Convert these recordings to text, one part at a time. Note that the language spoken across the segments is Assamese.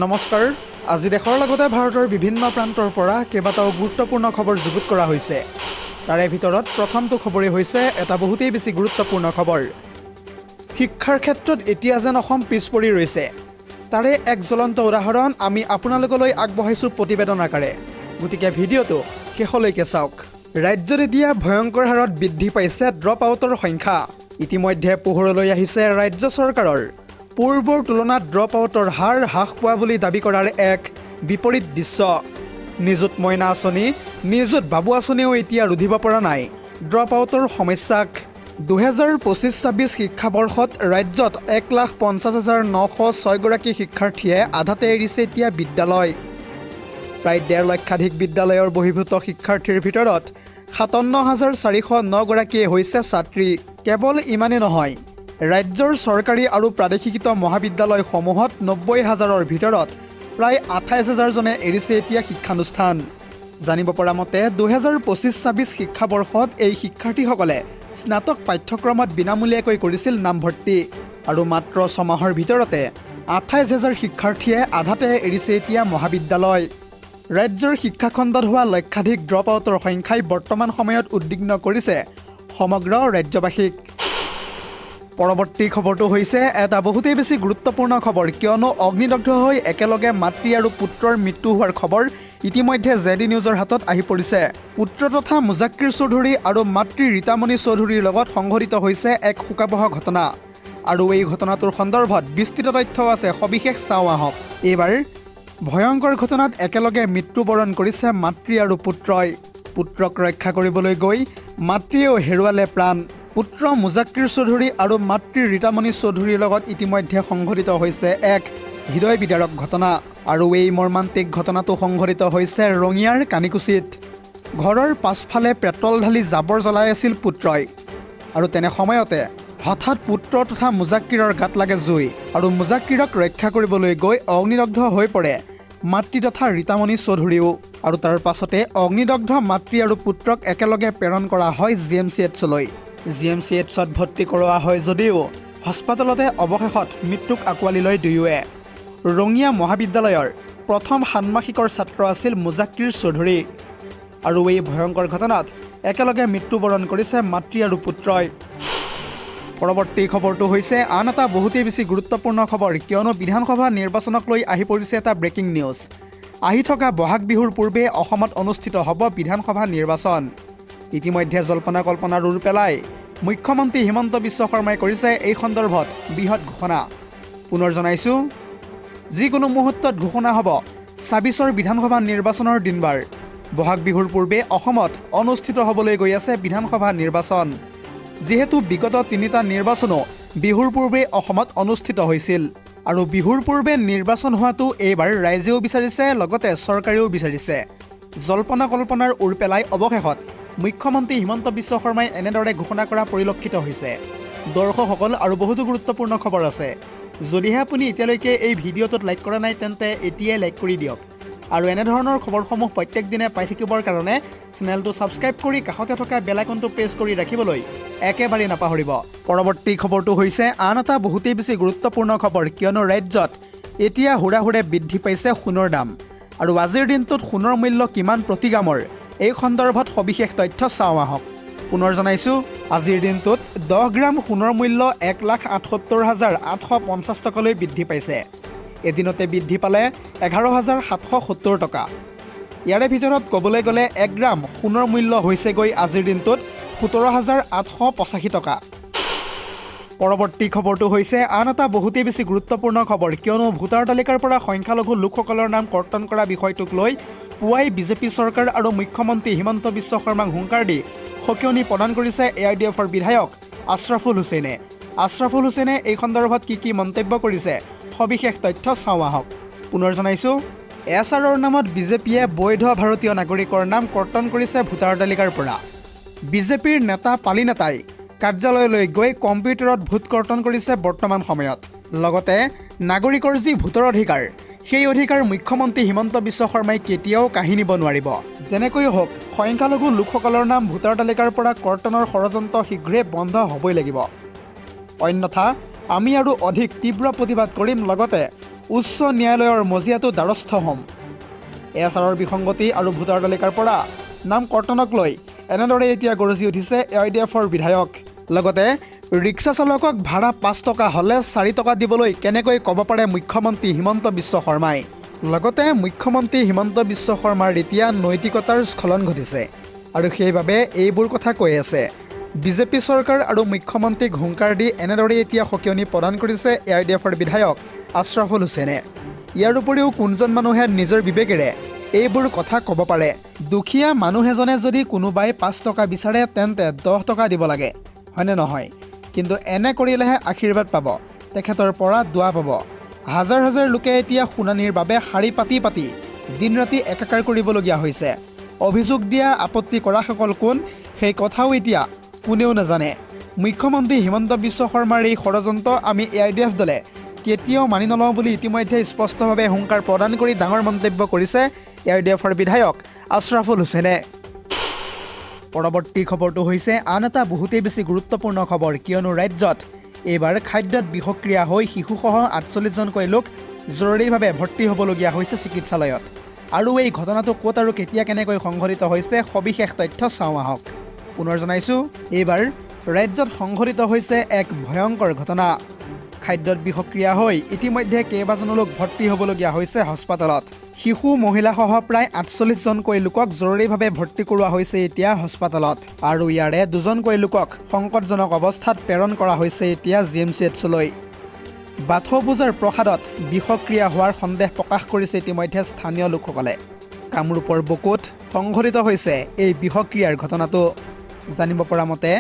নমস্কাৰ। আজি দেশৰ লগতে ভাৰতৰ বিভিন্ন প্ৰান্তৰ পৰা কেইবাটাও গুৰুত্বপূৰ্ণ খবৰ যুগুত কৰা হৈছে। তাৰে ভিতৰত প্ৰথমটো খবৰেই হৈছে এটা বহুতেই বেছি গুৰুত্বপূৰ্ণ খবৰ। শিক্ষাৰ ক্ষেত্ৰত এতিয়া যেন অসম পিছ পৰি ৰৈছে, তাৰে এক জ্বলন্ত উদাহৰণ আমি আপোনালোকলৈ আগবঢ়াইছোঁ প্ৰতিবেদন আকাৰে। গতিকে ভিডিঅ'টো শেষলৈকে চাওক। ৰাজ্যত এতিয়া ভয়ংকৰ হাৰত বৃদ্ধি পাইছে ড্ৰপ আউটৰ সংখ্যা। ইতিমধ্যে পোহৰলৈ আহিছে ৰাজ্য চৰকাৰৰ পূৰ্বৰ তুলনাত ড্ৰপ আউটৰ হাৰ হ্ৰাস পোৱা বুলি দাবী কৰাৰ এক বিপৰীত দৃশ্য। নিযুত মইনা আঁচনি, নিযুত বাবু আঁচনিও এতিয়া ৰুধিব পৰা নাই ড্ৰপ আউটৰ সমস্যাক। 2025-26 শিক্ষাবৰ্ষত ৰাজ্যত 1,50,906 গৰাকী শিক্ষাৰ্থীয়ে আধাতে এৰিছে এতিয়া বিদ্যালয়। প্ৰায় 1.5 লক্ষাধিক বিদ্যালয়ৰ বহিৰ্ভূত শিক্ষাৰ্থীৰ ভিতৰত 57,409 গৰাকীয়ে হৈছে ছাত্ৰী। কেৱল ইমানেই নহয়, ৰাজ্যৰ চৰকাৰী আৰু প্ৰাদেশিকৃত মহাবিদ্যালয়সমূহত 90,000-ৰ ভিতৰত প্ৰায় 28,000জনে এৰিছে এতিয়া শিক্ষানুষ্ঠান। জানিব পৰা মতে 2025-26 শিক্ষাবৰ্ষত এই শিক্ষাৰ্থীসকলে স্নাতক পাঠ্যক্ৰমত বিনামূলীয়াকৈ কৰিছিল নামভৰ্তি, আৰু মাত্ৰ 6 মাহৰ ভিতৰতে 28,000 শিক্ষাৰ্থীয়ে আধাতে এৰিছে এতিয়া মহাবিদ্যালয়। ৰাজ্যৰ শিক্ষাখণ্ডত হোৱা লক্ষাধিক ড্ৰপ আউটৰ সংখ্যাই বৰ্তমান সময়ত উদ্বিগ্ন কৰিছে সমগ্ৰ ৰাজ্যবাসীক। পৰৱৰ্তী খবৰটো হৈছে এটা বহুতেই বেছি গুৰুত্বপূৰ্ণ খবৰ, কিয়নো অগ্নিদগ্ধ হৈ একেলগে মাতৃ আৰু পুত্ৰৰ মৃত্যু হোৱাৰ খবৰ ইতিমধ্যে জেডি নিউজৰ হাতত আহি পৰিছে। পুত্ৰ তথা মুজাক্কিৰ চৌধুৰী আৰু মাতৃ ৰীতামণি চৌধুৰীৰ লগত সংঘটিত হৈছে এক শোকাবহ ঘটনা, আৰু এই ঘটনাটোৰ সন্দৰ্ভত বিস্তৃত তথ্য আছে, সবিশেষ চাওঁ আহক। এইবাৰ ভয়ংকৰ ঘটনাত একেলগে মৃত্যুবৰণ কৰিছে মাতৃ আৰু পুত্ৰই। পুত্ৰক ৰক্ষা কৰিবলৈ গৈ মাতৃয়েও হেৰুৱালে প্ৰাণ। পুত্ৰ মুজাক্কিৰ চৌধুৰী আৰু মাতৃ ৰীতামণি চৌধুৰীৰ লগত ইতিমধ্যে সংঘটিত হৈছে এক হৃদয় বিদাৰক ঘটনা, আৰু এই মৰ্মান্তিক ঘটনাটো সংঘটিত হৈছে ৰঙিয়াৰ কানিকুছিত। ঘৰৰ পাছফালে পেট্ৰল ঢালি জাবৰ জ্বলাই আছিল পুত্ৰই, আৰু তেনে সময়তে হঠাৎ পুত্ৰ তথা মুজাক্কিৰৰ গাত লাগে জুই, আৰু মুজাক্কিৰক ৰক্ষা কৰিবলৈ গৈ অগ্নিদগ্ধ হৈ পৰে মাতৃ তথা ৰীতামণি চৌধুৰীও, আৰু তাৰ পাছতে অগ্নিদগ্ধ মাতৃ আৰু পুত্ৰক একেলগে প্ৰেৰণ কৰা হয় GMCHলৈ। GMCHত ভৰ্তি কৰোৱা হয় যদিও হাস্পতালতে অৱশেষত মৃত্যুক আঁকোৱালি লয় দুয়োৱে। ৰঙিয়া মহাবিদ্যালয়ৰ প্ৰথম ষান্মাসিকৰ ছাত্ৰ আছিল মুজাক্কিৰ চৌধুৰী, আৰু এই ভয়ংকৰ ঘটনাত একেলগে মৃত্যুবৰণ কৰিছে মাতৃ আৰু পুত্ৰই। পৰৱৰ্তী খবৰটো হৈছে আন এটা বহুতেই বেছি গুৰুত্বপূৰ্ণ খবৰ, কিয়নো বিধানসভা নিৰ্বাচনক লৈ আহি পৰিছে এটা ব্ৰেকিং নিউজ। আহি থকা বহাগ বিহুৰ পূৰ্বে অসমত অনুষ্ঠিত হ'ব বিধানসভা নিৰ্বাচন। ইতিমধ্যে জল্পনা কল্পনাৰ ৰূপ পেলাই মুখ্যমন্ত্ৰী হিমন্ত বিশ্ব শৰ্মাই কৰিছে এই সন্দৰ্ভত বৃহৎ ঘোষণা। পুনৰ জনাইছোঁ, যিকোনো মুহূৰ্তত ঘোষণা হ'ব 26ৰ বিধানসভা নিৰ্বাচনৰ দিনবাৰ। বহাগ বিহুৰ পূৰ্বে অসমত অনুষ্ঠিত হ'বলৈ গৈ আছে বিধানসভা নিৰ্বাচন। যিহেতু বিগত 3টা নিৰ্বাচনো বিহুৰ পূৰ্বে অসমত অনুষ্ঠিত হৈছিল, আৰু বিহুৰ পূৰ্বে নিৰ্বাচন হোৱাটো এইবাৰ ৰাইজেও বিচাৰিছে, লগতে চৰকাৰেও বিচাৰিছে। জল্পনা কল্পনাৰ ওৰ পেলাই অৱশেষত মুখ্যমন্ত্ৰী হিমন্ত বিশ্ব শৰ্মাই এনেদৰে ঘোষণা কৰা পৰিলক্ষিত হৈছে। দৰ্শকসকল, আৰু বহুতো গুৰুত্বপূৰ্ণ খবৰ আছে। যদিহে আপুনি এতিয়ালৈকে এই ভিডিঅ'টোত লাইক কৰা নাই, তেন্তে এতিয়াই লাইক কৰি দিয়ক, আৰু এনেধৰণৰ খবৰসমূহ প্ৰত্যেক দিনে পাই থাকিবৰ কাৰণে চেনেলটো ছাবস্ক্ৰাইব কৰি কাষতে থকা বেল আইকনটো প্ৰেছ কৰি ৰাখিবলৈ একেবাৰেই নাপাহৰিব। পৰৱৰ্তী খবৰটো হৈছে আন এটা বহুতেই বেছি গুৰুত্বপূৰ্ণ খবৰ, কিয়নো ৰাজ্যত এতিয়া হুৰাহুৰে বৃদ্ধি পাইছে সোণৰ দাম, আৰু আজিৰ দিনটোত সোণৰ মূল্য কিমান প্ৰতি গ্ৰামৰ, এই সন্দৰ্ভত সবিশেষ তথ্য চাওঁ আহক। পুনৰ জনাইছোঁ, আজিৰ দিনটোত 10 গ্ৰাম সোণৰ মূল্য 1,78,850 টকালৈ বৃদ্ধি পাইছে। এদিনতে বৃদ্ধি পালে 11,770 টকা। ইয়াৰে ভিতৰত ক'বলৈ গ'লে 1 গ্ৰাম সোণৰ মূল্য হৈছেগৈ আজিৰ দিনটোত 17,885 টকা। পৰৱৰ্তী খবৰটো হৈছে আন এটা বহুতেই বেছি গুৰুত্বপূৰ্ণ খবৰ, কিয়নো ভোটাৰ তালিকাৰ পৰা সংখ্যালঘু লোকসকলৰ নাম কৰ্তন কৰা বিষয়টোক লৈ পুৱাই বিজেপি চৰকাৰ আৰু মুখ্যমন্ত্ৰী হিমন্ত বিশ্ব শৰ্মাক হুংকাৰ দি সকিয়নি প্ৰদান কৰিছে ARDFৰ বিধায়ক আশ্ৰাফুল হুছেইনে। আশ্ৰাফুল হুছেইনে এই সন্দৰ্ভত কি মন্তব্য কৰিছে, সবিশেষ তথ্য চাওঁ আহক। পুনৰ জনাইছোঁ, SRৰ নামত বিজেপিয়ে বৈধ ভাৰতীয় নাগৰিকৰ নাম কৰ্তন কৰিছে ভোটাৰ তালিকাৰ পৰা। বিজেপিৰ নেতা পালি নেতাই কাৰ্যালয়লৈ গৈ কম্পিউটাৰত ভোট কৰ্তন কৰিছে বৰ্তমান সময়ত। লগতে নাগৰিকৰ যি ভোটৰ অধিকাৰ, সেই অধিকাৰ মুখ্যমন্ত্ৰী হিমন্ত বিশ্ব শৰ্মাই কেতিয়াও কাঢ়ি নিব নোৱাৰিব। যেনেকৈ হওক সংখ্যালঘু লোকসকলৰ নাম ভোটাৰ তালিকাৰ পৰা কৰ্তনৰ ষড়যন্ত্ৰ শীঘ্ৰে বন্ধ হ'বই লাগিব, অন্যথা আমি আৰু অধিক তীব্ৰ প্ৰতিবাদ কৰিম, লগতে উচ্চ ন্যায়ালয়ৰ মজিয়াটো দ্বাৰস্থ হ'ম। এছাৰৰ বিসংগতি আৰু ভোটাৰ তালিকাৰ পৰা নাম কৰ্তনক লৈ এনেদৰে এতিয়া গৰজি উঠিছে AIDFৰ বিধায়ক। লগতে ৰিক্সা চালকক ভাড়া 5 টকা হ'লে 4 টকা দিবলৈ কেনেকৈ ক'ব পাৰে মুখ্যমন্ত্ৰী হিমন্ত বিশ্ব শৰ্মাই। লগতে মুখ্যমন্ত্ৰী হিমন্ত বিশ্ব শৰ্মাৰ এতিয়া নৈতিকতাৰ স্খলন ঘটিছে আৰু সেইবাবে এইবোৰ কথা কৈ আছে। বিজেপি চৰকাৰ আৰু মুখ্যমন্ত্ৰীক হুংকাৰ দি এনেদৰে এতিয়া সকিয়নি প্ৰদান কৰিছে AIDFৰ বিধায়ক আশ্ৰাফুল হুছেইনে। ইয়াৰ উপৰিও কোনজন মানুহে নিজৰ বিবেকেৰে এইবোৰ কথা ক'ব পাৰে? দুখীয়া মানুহ এজনে যদি কোনোবাই 5 টকা বিচাৰে তেন্তে 10 টকা দিব লাগে, হয়নে নহয়? কিন্তু এনে কৰিলেহে আশীৰ্বাদ পাব, তেখেতৰ পৰা দোৱা পাব। হাজাৰ হাজাৰ লোকে এতিয়া শুনানিৰ বাবে শাৰী পাতি পাতি দিন ৰাতি একাকাৰ কৰিবলগীয়া হৈছে। অভিযোগ দিয়া আপত্তি কৰাসকল কোন সেই কথাও এতিয়া কোনেও নাজানে। মুখ্যমন্ত্ৰী হিমন্ত বিশ্ব শৰ্মাৰ এই ষড়যন্ত্ৰ আমি AIDF দলে কেতিয়াও মানি নলওঁ বুলি ইতিমধ্যে স্পষ্টভাৱে হুংকাৰ প্ৰদান কৰি ডাঙৰ মন্তব্য কৰিছে AIDFৰ বিধায়ক আশ্ৰাফুল হুছেইনে। পৰৱৰ্তী খবৰটো হৈছে আন এটা বহুতেই বেছি গুৰুত্বপূৰ্ণ খবৰ, কিয়নো ৰাজ্যত এইবাৰ খাদ্যত বিষক্ৰিয়া হৈ শিশুসহ 48জনকৈ লোক জৰুৰীভাৱে ভৰ্তি হ'বলগীয়া হৈছে চিকিৎসালয়ত। আৰু এই ঘটনাটো ক'ত আৰু কেতিয়া কেনেকৈ সংঘটিত হৈছে সবিশেষ তথ্য চাওঁ আহক। পুনৰ জনাইছোঁ, এইবাৰ ৰাজ্যত সংঘটিত হৈছে এক ভয়ংকৰ ঘটনা। খাদ্যত বিষক্ৰিয়া হৈ ইতিমধ্যে কেইবাজনো লোক ভৰ্তি হ'বলগীয়া হৈছে হাস্পাতালত। শিশু মহিলাসহ প্ৰায় 48জনকৈ লোকক জৰুৰীভাৱে ভৰ্তি কৰোৱা হৈছে এতিয়া হাস্পাতালত। আৰু ইয়াৰে 2জনকৈ লোকক সংকটজনক অৱস্থাত প্ৰেৰণ কৰা হৈছে এতিয়া GMCHলৈ। বাথৌ পূজাৰ প্ৰসাদত বিষক্ৰিয়া হোৱাৰ সন্দেহ প্ৰকাশ কৰিছে ইতিমধ্যে স্থানীয় লোকসকলে। কামৰূপৰ বকুত সংঘটিত হৈছে এই বিষক্ৰিয়াৰ ঘটনাটো। জানিব পৰা মতে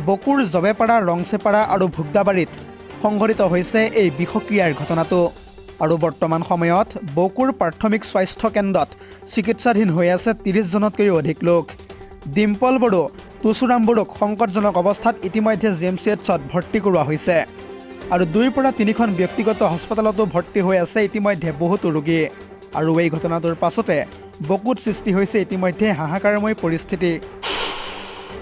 বকুৰ জবেপাৰা, ৰংচেপাৰা আৰু ভোগদাবাৰীত সংঘটিত হৈছে এই বিষক্ৰিয়াৰ ঘটনাটো। আৰু বৰ্তমান সময়ত বকুৰ প্ৰাথমিক স্বাস্থ্য কেন্দ্ৰত চিকিৎসাধীন হৈ আছে 30জনতকৈও অধিক লোক। ডিম্পল বড়ো, তুচুৰাম বড়োক সংকটজনক অৱস্থাত ইতিমধ্যে GMCHত ভৰ্তি কৰোৱা হৈছে। আৰু 2ৰ পৰা 3খন ব্যক্তিগত হাস্পাতালতো ভৰ্তি হৈ আছে ইতিমধ্যে বহুতো ৰোগী। আৰু এই ঘটনাটোৰ পাছতে বকুত সৃষ্টি হৈছে ইতিমধ্যে হাহাকাৰময় পৰিস্থিতি।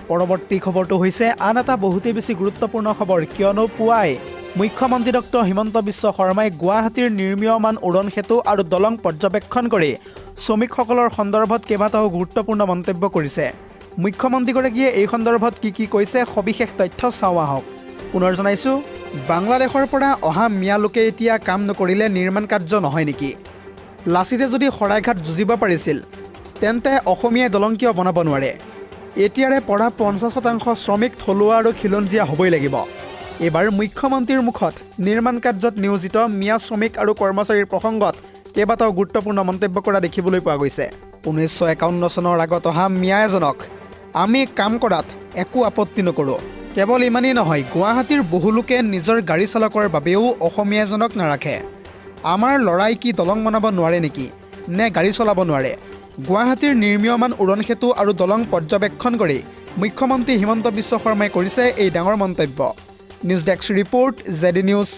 পৰৱৰ্তী খবৰটো হৈছে আন এটা বহুতেই বেছি গুৰুত্বপূৰ্ণ খবৰ, কিয়নো পুৱাই মুখ্যমন্ত্ৰী ডক্টৰ হিমন্ত বিশ্ব শৰ্মাই গুৱাহাটীৰ নিৰ্মীয়মান উৰণ সেতু আৰু দলং পৰ্যবেক্ষণ কৰি শ্ৰমিকসকলৰ সন্দৰ্ভত কেইবাটাও গুৰুত্বপূৰ্ণ মন্তব্য কৰিছে। মুখ্যমন্ত্ৰীগৰাকীয়ে এই সন্দৰ্ভত কি কৈছে সবিশেষ তথ্য চাওঁ আহক। পুনৰ জনাইছোঁ, বাংলাদেশৰ পৰা অহা মিয়া লোকে এতিয়া কাম নকৰিলে নিৰ্মাণ কাৰ্য নহয় নেকি? লাচিতে যদি শৰাইঘাট যুঁজিব পাৰিছিল তেন্তে অসমীয়াই দলং কিয় বনাব নোৱাৰে? এতিয়াৰে পৰা 50% শ্ৰমিক থলুৱা আৰু খিলঞ্জীয়া হ'বই লাগিব। এইবাৰ মুখ্যমন্ত্ৰীৰ মুখত নিৰ্মাণ কাৰ্যত নিয়োজিত মিয়া শ্ৰমিক আৰু কৰ্মচাৰীৰ প্ৰসংগত কেইবাটাও গুৰুত্বপূৰ্ণ মন্তব্য কৰা দেখিবলৈ পোৱা গৈছে। 1951 চনৰ আগত অহা মিয়া এজনক আমি কাম কৰাত একো আপত্তি নকৰোঁ। কেৱল ইমানেই নহয়, গুৱাহাটীৰ বহু লোকে নিজৰ গাড়ী চালকৰ বাবেও অসমীয়া এজনক নাৰাখে। আমাৰ ল'ৰাই কি দলং বনাব নোৱাৰে নেকি? নে গাড়ী চলাব নোৱাৰে? গুৱাহাটীৰ নিৰ্মীয়মান উৰণ সেতু আৰু দলং পৰ্যবেক্ষণ কৰি মুখ্যমন্ত্ৰী হিমন্ত বিশ্ব শৰ্মাই কৰিছে এই ডাঙৰ মন্তব্য। News desk report, ZD news.